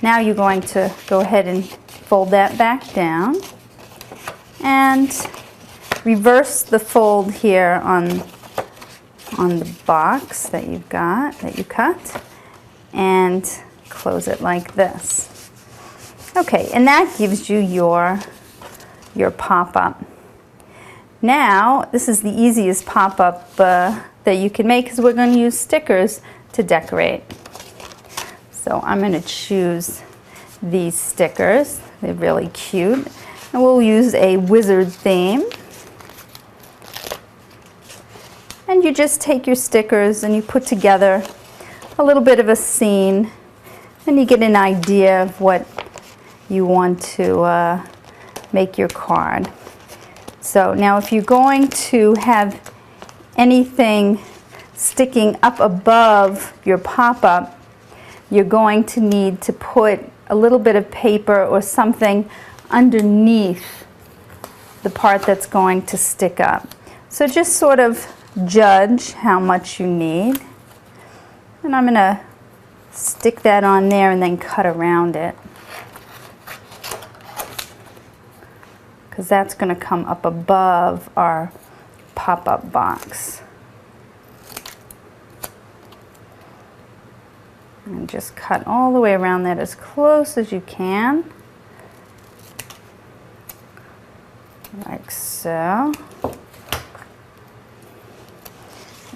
Now you're going to go ahead and fold that back down and reverse the fold here on the box that you've got, that you cut, and close it like this. Okay, and that gives you your pop-up. Now, this is the easiest pop-up that you can make because we're going to use stickers to decorate. So I'm going to choose these stickers. They're really cute. And we'll use a wizard theme. And you just take your stickers and you put together a little bit of a scene, and you get an idea of what you want to make your card. So now if you're going to have anything sticking up above your pop-up, you're going to need to put a little bit of paper or something underneath the part that's going to stick up. So just sort of judge how much you need. And I'm going to stick that on there and then cut around it, because that's going to come up above our pop-up box. And just cut all the way around that as close as you can, like so.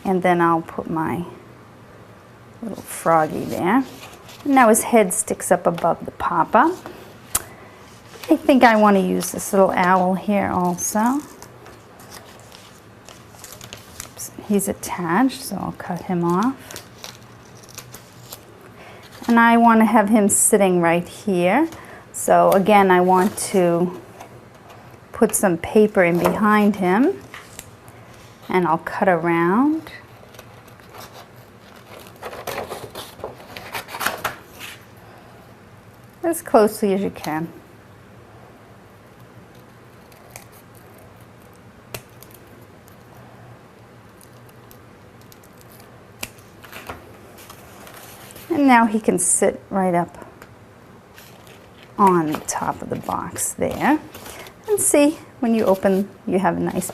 And then I'll put my little froggy there. And now his head sticks up above the pop-up. I think I want to use this little owl here also. Oops, he's attached, so I'll cut him off. And I want to have him sitting right here. So again, I want to put some paper in behind him, and I'll cut around. As closely as you can. And now he can sit right up on the top of the box there. And see, when you open, you have a nice